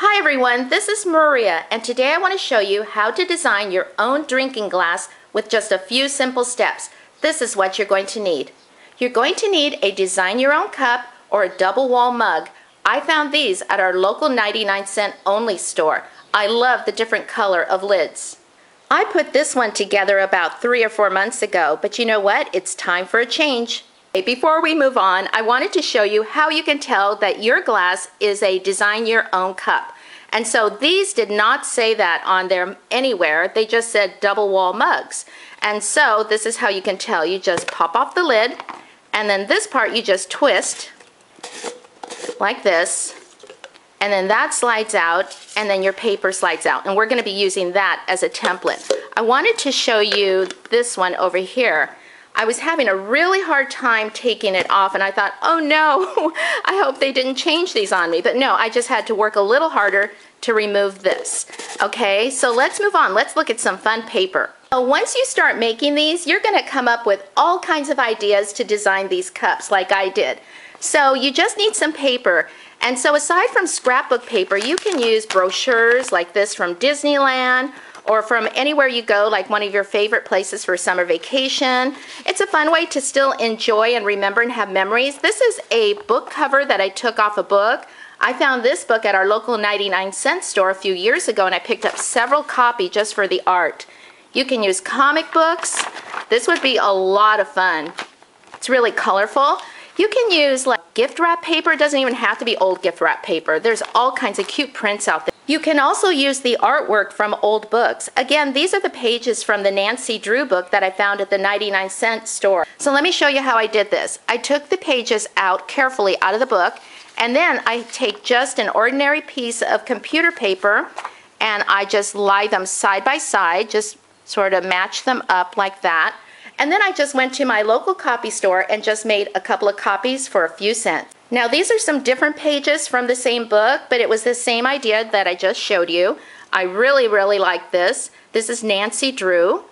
Hi everyone, this is Maria, and today I want to show you how to design your own drinking glass with just a few simple steps. This is what you're going to need. You're going to need a design your own cup or a double wall mug. I found these at our local 99-cent only store. I love the different color of lids. I put this one together about 3 or 4 months ago, but you know what? It's time for a change. Before we move on, I wanted to show you how you can tell that your glass is a design your own cup. And so these did not say that on there anywhere. They just said double wall mugs. And so this is how you can tell. You just pop off the lid, and then this part you just twist like this, and then that slides out, and then your paper slides out. And we're going to be using that as a template. I wanted to show you this one over here. I was having a really hard time taking it off, and I thought, oh no, I hope they didn't change these on me. But no, I just had to work a little harder to remove this. Okay, so let's move on. Let's look at some fun paper. So once you start making these, you're going to come up with all kinds of ideas to design these cups like I did. So you just need some paper. And so aside from scrapbook paper, you can use brochures like this from Disneyland, or from anywhere you go, like one of your favorite places for summer vacation. It's a fun way to still enjoy and remember and have memories. This is a book cover that I took off a book. I found this book at our local 99-cent store a few years ago, and I picked up several copies just for the art. You can use comic books. This would be a lot of fun. It's really colorful. You can use like gift wrap paper. It doesn't even have to be old gift wrap paper. There's all kinds of cute prints out there. You can also use the artwork from old books. Again, these are the pages from the Nancy Drew book that I found at the 99-cent store. So let me show you how I did this. I took the pages out carefully out of the book, and then I take just an ordinary piece of computer paper and I just lie them side by side, just sort of match them up like that. And then I just went to my local copy store and just made a couple of copies for a few cents. Now these are some different pages from the same book, but it was the same idea that I just showed you. I really like this. This is Nancy Drew.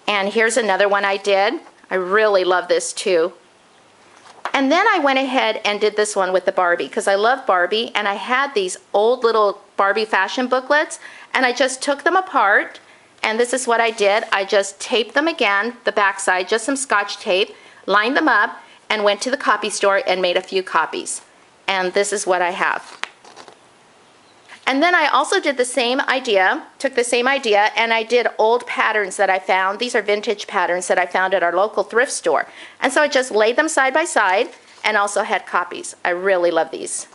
And here's another one I did. I really love this too. And then I went ahead and did this one with the Barbie, because I love Barbie, and I had these old little Barbie fashion booklets, and I just took them apart, and this is what I did. I just taped them again, the back side, just some Scotch tape, lined them up, and went to the copy store and made a few copies. And this is what I have. And then I also did the same idea, took the same idea, and I did old patterns that I found. These are vintage patterns that I found at our local thrift store. And so I just laid them side by side and also had copies. I really love these.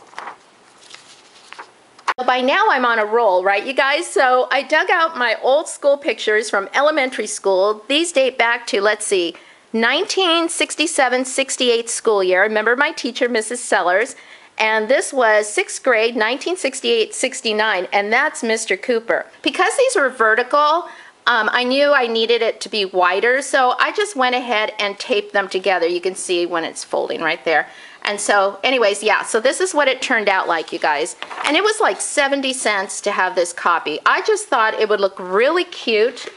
By now I'm on a roll, right you guys? So I dug out my old school pictures from elementary school. These date back to, let's see, 1967-68 school year. I remember my teacher, Mrs. Sellers, and this was 6th grade, 1968-69, and that's Mr. Cooper. Because these were vertical, I knew I needed it to be wider, so I just went ahead and taped them together. You can see when it's folding right there. And so anyways, yeah, so this is what it turned out like, you guys. And it was like 70 cents to have this copy. I just thought it would look really cute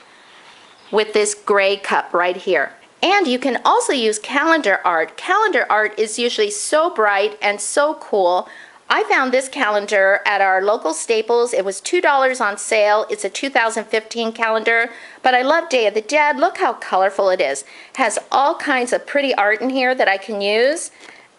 with this gray cup right here. And you can also use calendar art. Calendar art is usually so bright and so cool. I found this calendar at our local Staples. It was $2 on sale. It's a 2015 calendar, but I love Day of the Dead. Look how colorful it is. It has all kinds of pretty art in here that I can use.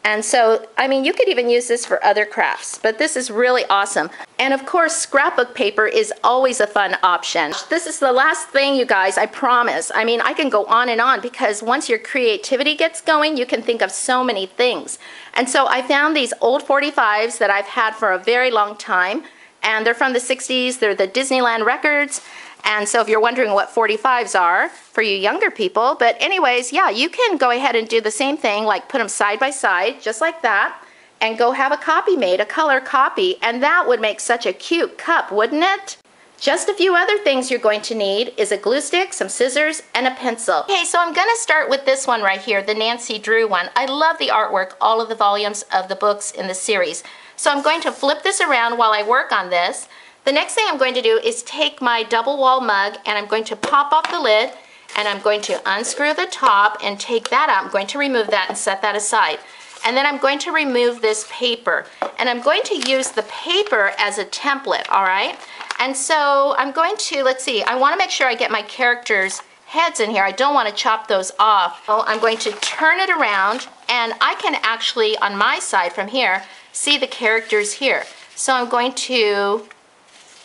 And so, I mean, you could even use this for other crafts, but this is really awesome. And of course, scrapbook paper is always a fun option. This is the last thing, you guys, I promise. I mean, I can go on and on, because once your creativity gets going, you can think of so many things. And so I found these old 45s that I've had for a very long time, and they're from the 60s. They're the Disneyland records. And so if you're wondering what 45s are for you younger people, but anyways, yeah, you can go ahead and do the same thing, like put them side by side, just like that, and go have a copy made, a color copy, and that would make such a cute cup, wouldn't it? Just a few other things you're going to need is a glue stick, some scissors, and a pencil. Okay, so I'm gonna start with this one right here, the Nancy Drew one. I love the artwork, all of the volumes of the books in the series. So I'm going to flip this around while I work on this. The next thing I'm going to do is take my double wall mug, and I'm going to pop off the lid, and I'm going to unscrew the top and take that out. I'm going to remove that and set that aside. And then I'm going to remove this paper. And I'm going to use the paper as a template, all right? And so I'm going to, let's see, I want to make sure I get my characters' heads in here. I don't want to chop those off. So I'm going to turn it around, and I can actually, on my side from here, see the characters here. So I'm going to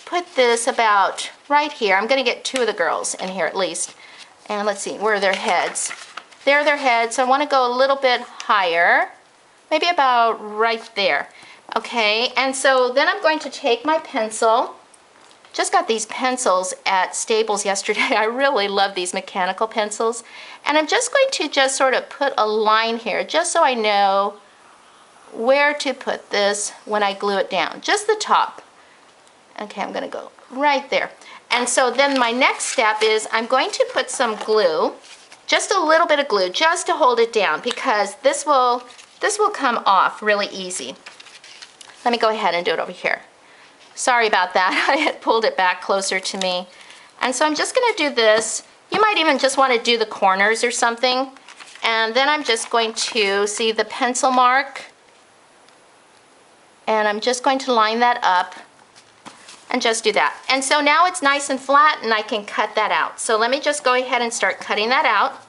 put this about right here. I'm going to get two of the girls in here at least. And let's see, where are their heads? There are their heads. So I want to go a little bit higher, maybe about right there. Okay, and so then I'm going to take my pencil. Just got these pencils at Staples yesterday. I really love these mechanical pencils. And I'm just going to just sort of put a line here, just so I know where to put this when I glue it down. Just the top. Okay, I'm gonna go right there. And so then my next step is I'm going to put some glue, just a little bit of glue, just to hold it down, because this will come off really easy. Let me go ahead and do it over here. Sorry about that, I had pulled it back closer to me. And so I'm just gonna do this. You might even just wanna do the corners or something. And then I'm just going to see the pencil mark. And I'm just going to line that up and just do that. And so now it's nice and flat and I can cut that out. So let me just go ahead and start cutting that out.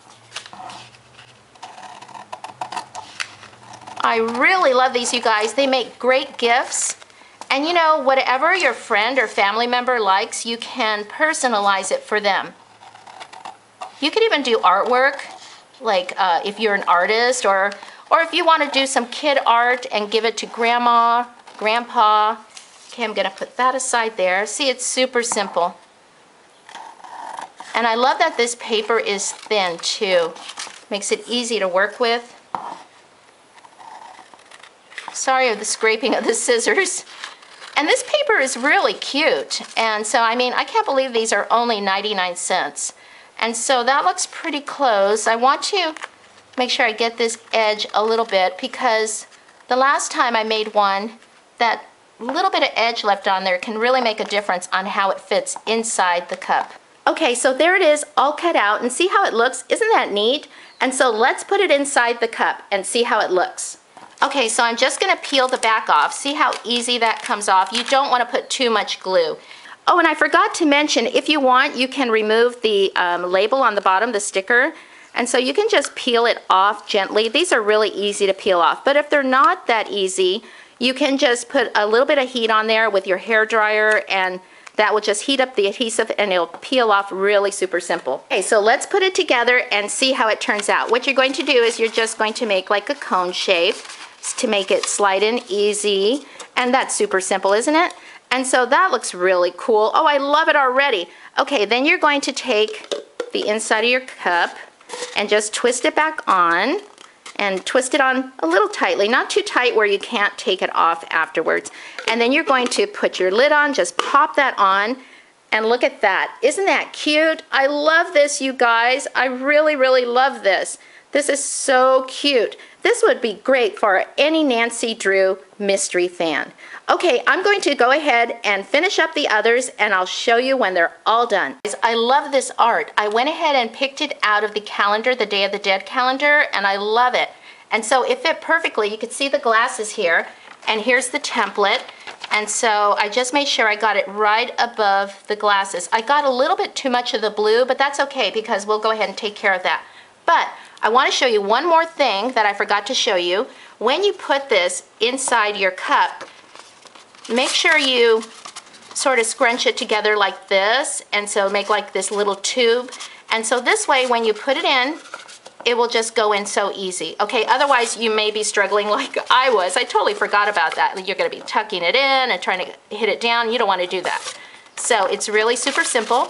I really love these, you guys. They make great gifts. And you know, whatever your friend or family member likes, you can personalize it for them. You could even do artwork, like if you're an artist, or if you want to do some kid art and give it to grandma, grandpa. Okay, I'm gonna put that aside there. See, it's super simple. And I love that this paper is thin too. Makes it easy to work with. Sorry of the scraping of the scissors. And this paper is really cute. And so, I mean, I can't believe these are only 99 cents. And so that looks pretty close. I want to make sure I get this edge a little bit, because the last time I made one, that little bit of edge left on there can really make a difference on how it fits inside the cup. Okay, so there it is, all cut out, and see how it looks? Isn't that neat? And so let's put it inside the cup and see how it looks. Okay, so I'm just gonna peel the back off. See how easy that comes off? You don't wanna put too much glue. Oh, and I forgot to mention, if you want, you can remove the label on the bottom, the sticker. And so you can just peel it off gently. These are really easy to peel off. But if they're not that easy, you can just put a little bit of heat on there with your hair dryer, and that will just heat up the adhesive and it'll peel off really super simple. Okay, so let's put it together and see how it turns out. What you're going to do is you're just going to make like a cone shape to make it slide in easy. And that's super simple, isn't it? And so that looks really cool. Oh, I love it already. Okay, then you're going to take the inside of your cup and just twist it back on, and twist it on a little tightly, not too tight where you can't take it off afterwards. And then you're going to put your lid on, just pop that on, and look at that. Isn't that cute? I love this, you guys. I really, really love this. This is so cute. This would be great for any Nancy Drew mystery fan. Okay, I'm going to go ahead and finish up the others, and I'll show you when they're all done. I love this art. I went ahead and picked it out of the calendar, the Day of the Dead calendar, and I love it. And so it fit perfectly. You can see the glasses here, and here's the template. And so I just made sure I got it right above the glasses. I got a little bit too much of the blue, but that's okay because we'll go ahead and take care of that. But I want to show you one more thing that I forgot to show you. When you put this inside your cup, make sure you sort of scrunch it together like this, and so make like this little tube. And so this way, when you put it in, it will just go in so easy. Okay, otherwise you may be struggling like I was. I totally forgot about that. You're gonna be tucking it in and trying to hit it down. You don't wanna do that. So it's really super simple.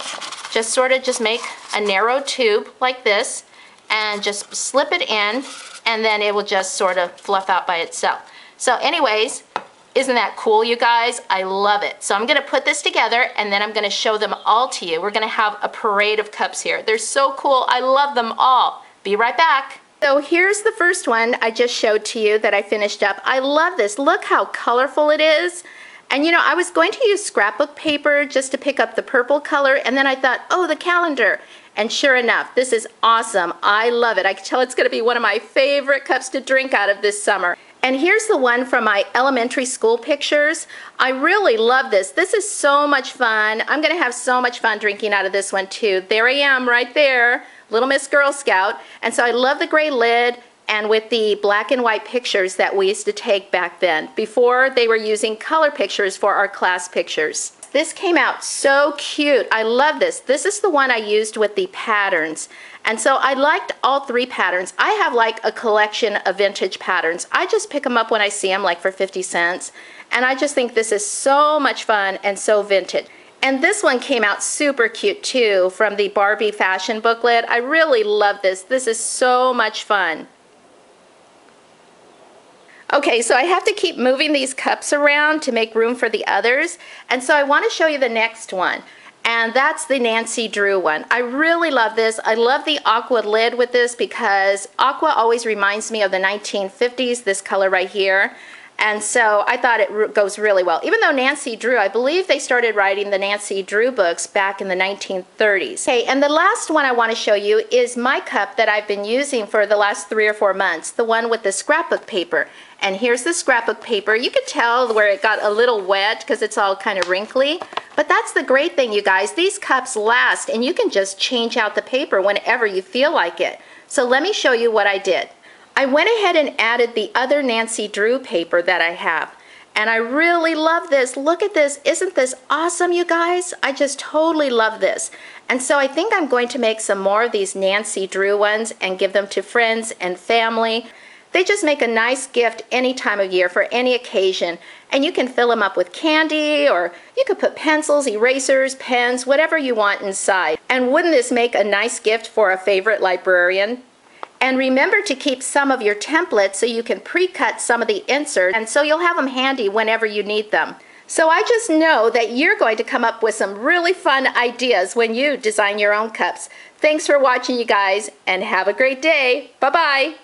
Just sort of just make a narrow tube like this and just slip it in, and then it will just sort of fluff out by itself. So anyways, isn't that cool, you guys? I love it. So I'm gonna put this together and then I'm gonna show them all to you. We're gonna have a parade of cups here. They're so cool, I love them all. Be right back. So here's the first one I just showed to you that I finished up. I love this, look how colorful it is. And you know, I was going to use scrapbook paper just to pick up the purple color, and then I thought, oh, the calendar. And sure enough, this is awesome. I love it. I can tell it's going to be one of my favorite cups to drink out of this summer. And here's the one from my elementary school pictures. I really love this. This is so much fun. I'm going to have so much fun drinking out of this one too. There I am right there, Little Miss Girl Scout. And so I love the gray lid and with the black and white pictures that we used to take back then, before they were using color pictures for our class pictures. This came out so cute. I love this. This is the one I used with the patterns. And so I liked all three patterns. I have like a collection of vintage patterns. I just pick them up when I see them, like for 50 cents. And I just think this is so much fun and so vintage. And this one came out super cute too, from the Barbie fashion booklet. I really love this. This is so much fun. Okay, so I have to keep moving these cups around to make room for the others. And so I want to show you the next one. And that's the Nancy Drew one. I really love this. I love the aqua lid with this because aqua always reminds me of the 1950s, this color right here. And so I thought it goes really well. Even though Nancy Drew, I believe they started writing the Nancy Drew books back in the 1930s. Okay, and the last one I want to show you is my cup that I've been using for the last 3 or 4 months, the one with the scrapbook paper. And here's the scrapbook paper. You could tell where it got a little wet because it's all kind of wrinkly. But that's the great thing, you guys. These cups last, and you can just change out the paper whenever you feel like it. So let me show you what I did. I went ahead and added the other Nancy Drew paper that I have. And I really love this. Look at this. Isn't this awesome, you guys? I just totally love this. And so I think I'm going to make some more of these Nancy Drew ones and give them to friends and family. They just make a nice gift any time of year for any occasion. And you can fill them up with candy, or you could put pencils, erasers, pens, whatever you want inside. And wouldn't this make a nice gift for a favorite librarian? And remember to keep some of your templates so you can pre-cut some of the inserts, and so you'll have them handy whenever you need them. So I just know that you're going to come up with some really fun ideas when you design your own cups. Thanks for watching, you guys, and have a great day. Bye-bye.